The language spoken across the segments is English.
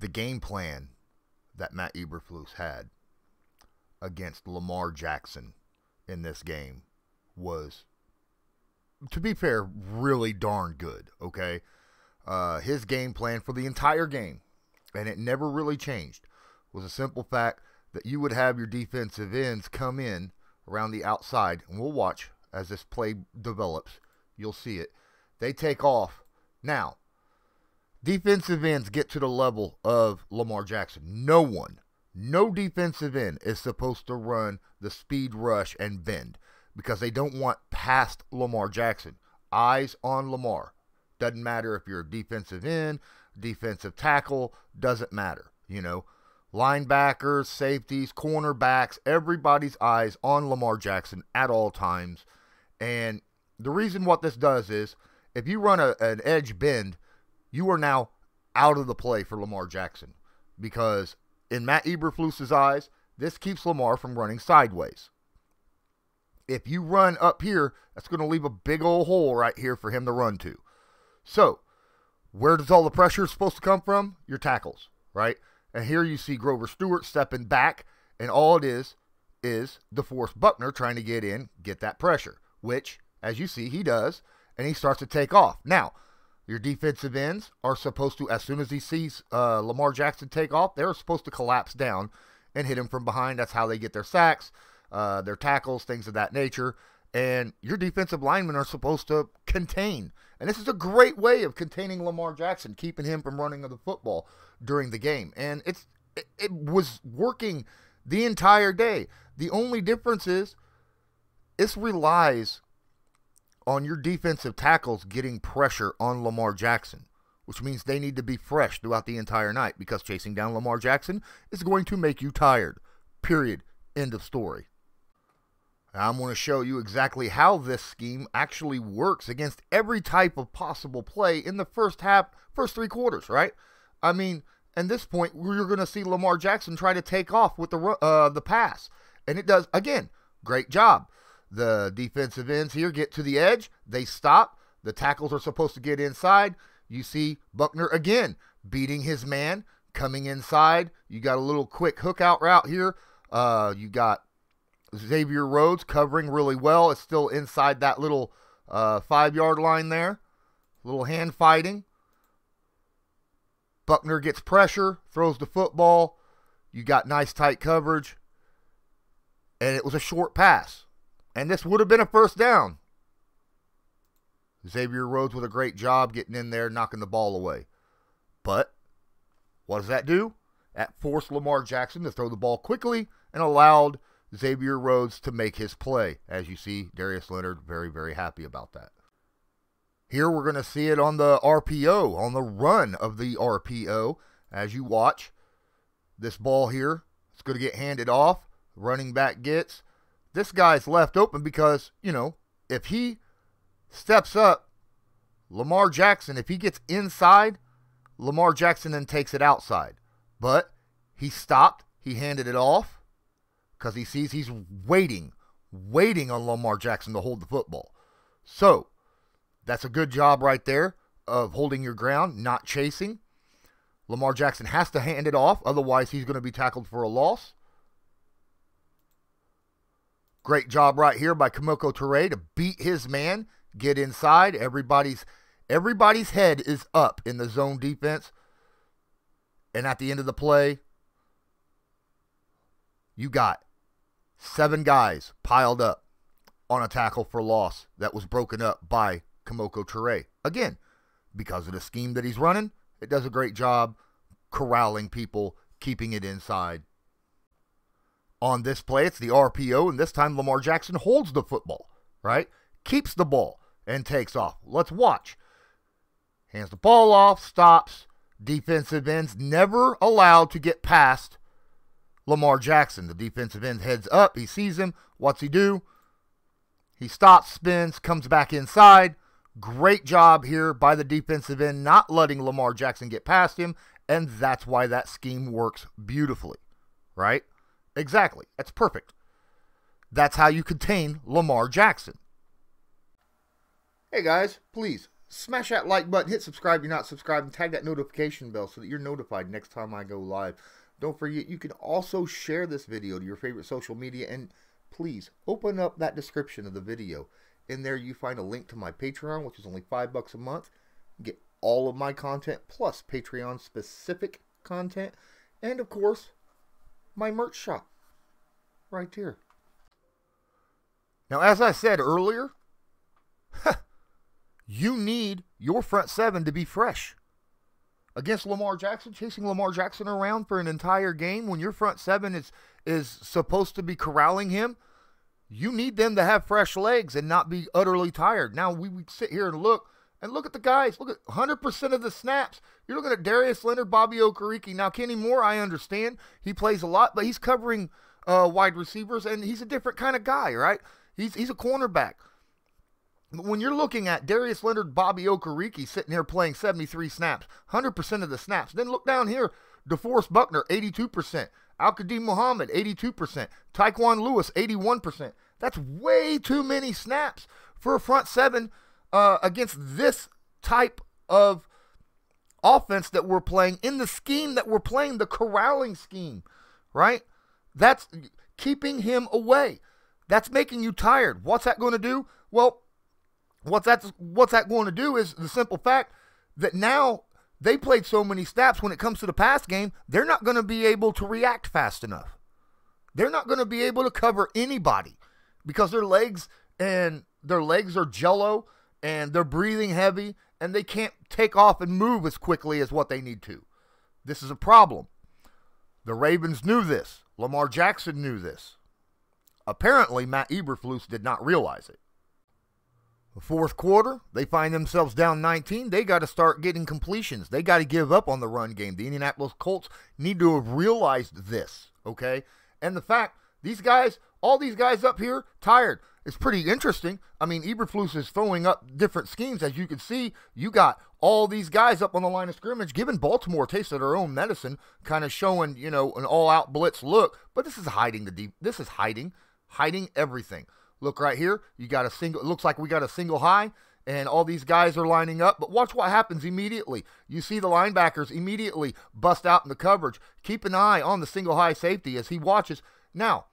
the game plan that Matt Eberflus had against Lamar Jackson in this game was, to be fair, really darn good, okay? His game plan for the entire game, and it never really changed, was a simple fact that you would have your defensive ends come in around the outside, and we'll watch as this play develops. You'll see it. They take off. Now, defensive ends get to the level of Lamar Jackson. No defensive end is supposed to run the speed rush and bend because they don't want past Lamar Jackson. Eyes on Lamar. Doesn't matter if you're a defensive end, defensive tackle, doesn't matter. You know, linebackers, safeties, cornerbacks, everybody's eyes on Lamar Jackson at all times. And the reason what this does is if you run an edge bend, you are now out of the play for Lamar Jackson because in Matt Eberflus's eyes, this keeps Lamar from running sideways. If you run up here, that's going to leave a big old hole right here for him to run to. So, where does all the pressure supposed to come from? Your tackles, right? And here you see Grover Stewart stepping back, and all it is DeForest Buckner trying to get that pressure, which, as you see, he does, and he starts to take off. Now, your defensive ends are supposed to, as soon as he sees Lamar Jackson take off, they're supposed to collapse down and hit him from behind. That's how they get their sacks, their tackles, things of that nature. And your defensive linemen are supposed to contain. And this is a great way of containing Lamar Jackson, keeping him from running the football during the game. And it was working the entire day. The only difference is this relies on your defensive tackles getting pressure on Lamar Jackson, which means they need to be fresh throughout the entire night because chasing down Lamar Jackson is going to make you tired. Period. End of story. Now, I'm going to show you exactly how this scheme actually works against every type of possible play in the first three quarters, right? I mean, at this point, you're going to see Lamar Jackson try to take off with the pass. And it does, again, great job. The defensive ends here get to the edge. They stop. The tackles are supposed to get inside. You see Buckner again beating his man, coming inside. You got a little quick hook out route here. You got Xavier Rhodes covering really well. It's still inside that little 5-yard line there. Little hand fighting. Buckner gets pressure, throws the football. You got nice tight coverage. And it was a short pass. And this would have been a first down. Xavier Rhodes with a great job getting in there, knocking the ball away. But what does that do? That forced Lamar Jackson to throw the ball quickly and allowed Xavier Rhodes to make his play. As you see, Darius Leonard very, very happy about that. Here we're going to see it on the RPO, on the run of the RPO. As you watch, this ball here, it's going to get handed off. Running back gets. This guy's left open because, you know, if he steps up, Lamar Jackson, if he gets inside, Lamar Jackson then takes it outside. But he stopped. He handed it off because he sees he's waiting on Lamar Jackson to hold the football. So that's a good job right there of holding your ground, not chasing. Lamar Jackson has to hand it off. Otherwise, he's going to be tackled for a loss. Great job right here by Kemoko Turay to beat his man, get inside. Everybody's head is up in the zone defense. And at the end of the play, you got 7 guys piled up on a tackle for loss that was broken up by Kemoko Turay. Again, because of the scheme that he's running, it does a great job corralling people, keeping it inside. On this play, it's the RPO, and this time Lamar Jackson holds the football, right? Keeps the ball and takes off. Let's watch. Hands the ball off, stops. Defensive ends never allowed to get past Lamar Jackson. The defensive end heads up. He sees him. What's he do? He stops, spins, comes back inside. Great job here by the defensive end, not letting Lamar Jackson get past him, and that's why that scheme works beautifully, right? Exactly. That's perfect. That's how you contain Lamar Jackson. Hey guys, please smash that like button, hit subscribe if you're not subscribed, and tag that notification bell so that you're notified next time I go live. Don't forget, you can also share this video to your favorite social media, and please open up that description of the video. In there you find a link to my Patreon, which is only $5 a month. Get all of my content plus Patreon specific content, and of course my merch shop right here. Now, as I said earlier, you need your front seven to be fresh. Against Lamar Jackson, chasing Lamar Jackson around for an entire game, when your front seven is supposed to be corralling him, you need them to have fresh legs and not be utterly tired. Now, we sit here and look at the guys. Look at 100% of the snaps. You're looking at Darius Leonard, Bobby Okereke. Now, Kenny Moore, I understand. He plays a lot, but he's covering wide receivers, and he's a different kind of guy, right? He's a cornerback. But when you're looking at Darius Leonard, Bobby Okereke sitting here playing 73 snaps, 100% of the snaps. Then look down here, DeForest Buckner, 82%. Al-Qadim Muhammad, 82%. Tyquan Lewis, 81%. That's way too many snaps for a front seven against this type of offense that we're playing, in the scheme that we're playing, the corralling scheme, right? That's keeping him away. That's making you tired. What's that going to do? Well, what's that going to do is the simple fact that now they played so many snaps when it comes to the pass game, they're not going to be able to react fast enough. They're not going to be able to cover anybody because their legs are jello and they're breathing heavy and they can't take off and move as quickly as what they need to. This is a problem. The Ravens knew this. Lamar Jackson knew this. Apparently, Matt Eberflus did not realize it. The fourth quarter, they find themselves down 19. They got to start getting completions. They got to give up on the run game. The Indianapolis Colts need to have realized this, okay? And the fact, all these guys up here, tired. It's pretty interesting. I mean, Eberflus is throwing up different schemes. As you can see, you got all these guys up on the line of scrimmage, giving Baltimore a taste of their own medicine, kind of showing, an all-out blitz look. But this is hiding everything. Look right here. You got a single. It looks like we got a single high, and all these guys are lining up. But watch what happens immediately. You see the linebackers immediately bust out in the coverage. Keep an eye on the single high safety as he watches. Now,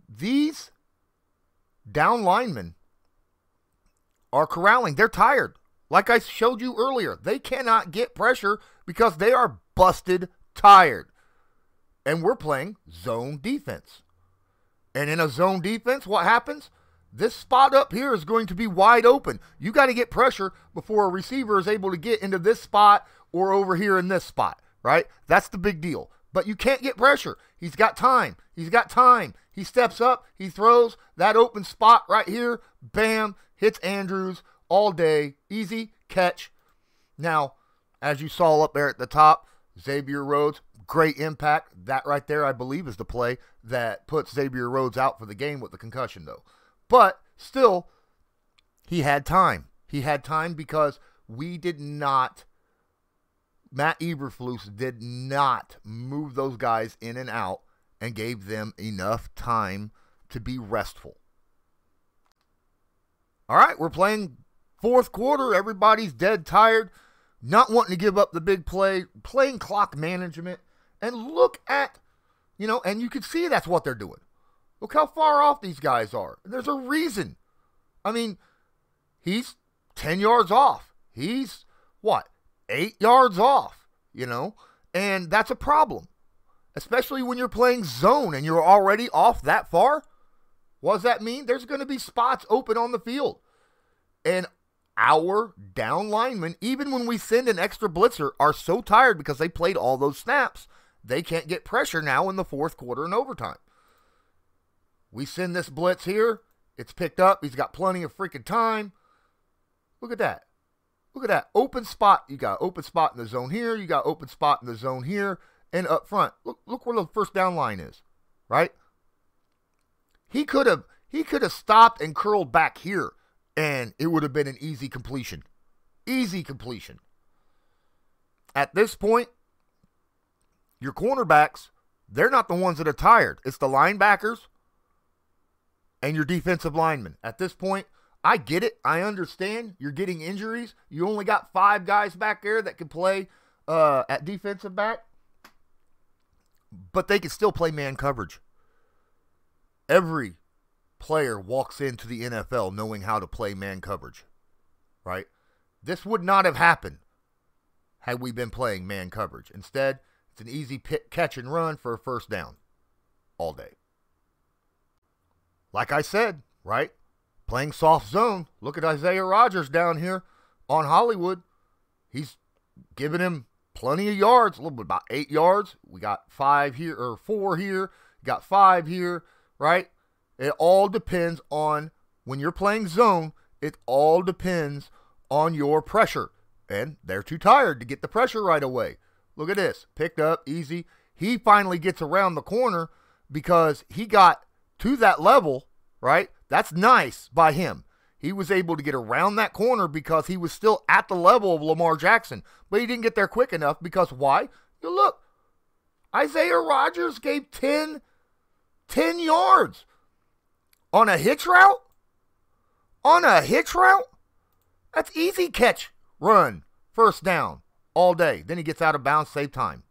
these down linemen are corralling. They're tired. Like I showed you earlier, they cannot get pressure because they are busted tired. And we're playing zone defense. And in a zone defense, what happens? This spot up here is going to be wide open. You got to get pressure before a receiver is able to get into this spot or over here in this spot, right? That's the big deal. But you can't get pressure. He's got time. He steps up. He throws that open spot right here. Bam. Hits Andrews all day. Easy catch. Now, as you saw up there at the top, Xavier Rhodes, great impact. That right there, I believe, is the play that puts Xavier Rhodes out for the game with the concussion, though. But still, he had time. He had time because Matt Eberflus did not move those guys in and out and gave them enough time to be restful. All right, we're playing fourth quarter. Everybody's dead tired, not wanting to give up the big play, playing clock management. And look at, and you can see that's what they're doing. Look how far off these guys are. And there's a reason. I mean, he's 10 yards off. He's, 8 yards off, And that's a problem. Especially when you're playing zone and you're already off that far. What does that mean? There's going to be spots open on the field. And our down linemen, even when we send an extra blitzer, are so tired because they played all those snaps. They can't get pressure now in the fourth quarter and overtime. We send this blitz here. It's picked up. He's got plenty of freaking time. Look at that. Look at that. Open spot. You got open spot in the zone here. You got open spot in the zone here. And up front. Look where the first down line is. Right? He could have stopped and curled back here. And it would have been an easy completion. Easy completion. At this point, your cornerbacks, they're not the ones that are tired. It's the linebackers and your defensive linemen. At this point, I get it. I understand. You're getting injuries. You only got 5 guys back there that can play at defensive back. But they can still play man coverage. Every player walks into the NFL knowing how to play man coverage. Right? This would not have happened had we been playing man coverage. Instead, it's an easy catch and run for a first down all day. Like I said, right? Playing soft zone. Look at Isaiah Rodgers down here on Hollywood. He's giving him plenty of yards, a little bit about 8 yards. We got 5 here, or 4 here. Got 5 here, right? It all depends on, when you're playing zone, it all depends on your pressure. And they're too tired to get the pressure right away. Look at this. Picked up, easy. He finally gets around the corner because he got to that level, right? That's nice by him. He was able to get around that corner because he was still at the level of Lamar Jackson. But he didn't get there quick enough because why? You look, Isaiah Rodgers gave 10 yards on a hitch route. On a hitch route? That's easy catch, run, first down all day. Then he gets out of bounds, save time.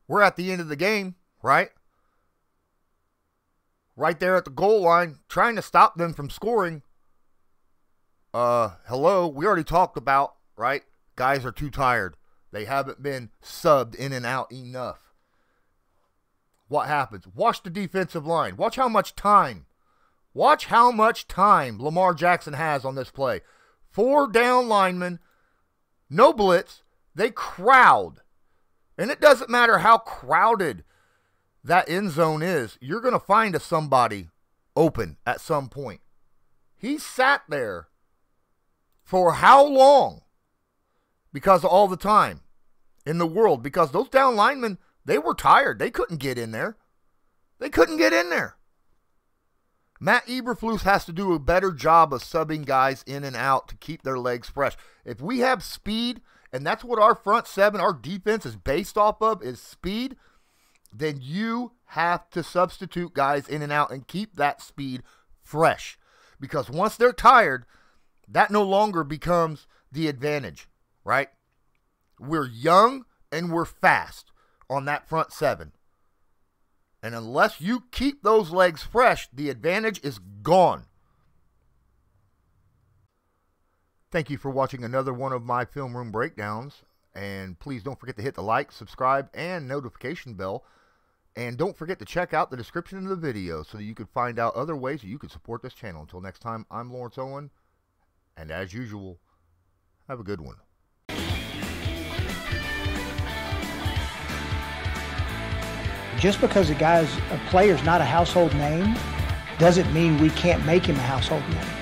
We're at the end of the game, right? Right there at the goal line, trying to stop them from scoring. Hello, we already talked about, right? Guys are too tired. They haven't been subbed in and out enough. What happens? Watch the defensive line. Watch how much time. Watch how much time Lamar Jackson has on this play. 4 down linemen, no blitz. They crowd. And it doesn't matter how crowded that end zone is. You're going to find somebody open at some point. He sat there for how long? Because of all the time in the world. Because those down linemen, they were tired. They couldn't get in there. They couldn't get in there. Matt Eberflus has to do a better job of subbing guys in and out to keep their legs fresh. If we have speed, and that's what our front seven, our defense is based off of, is speed, then you have to substitute guys in and out and keep that speed fresh. Because once they're tired, that no longer becomes the advantage, right? We're young and we're fast on that front seven. And unless you keep those legs fresh, the advantage is gone. Thank you for watching another one of my film room breakdowns. And please don't forget to hit the like, subscribe, and notification bell. And don't forget to check out the description of the video so that you can find out other ways that you can support this channel. Until next time, I'm Lawrence Owen. And as usual, have a good one. Just because a player's not a household name doesn't mean we can't make him a household name.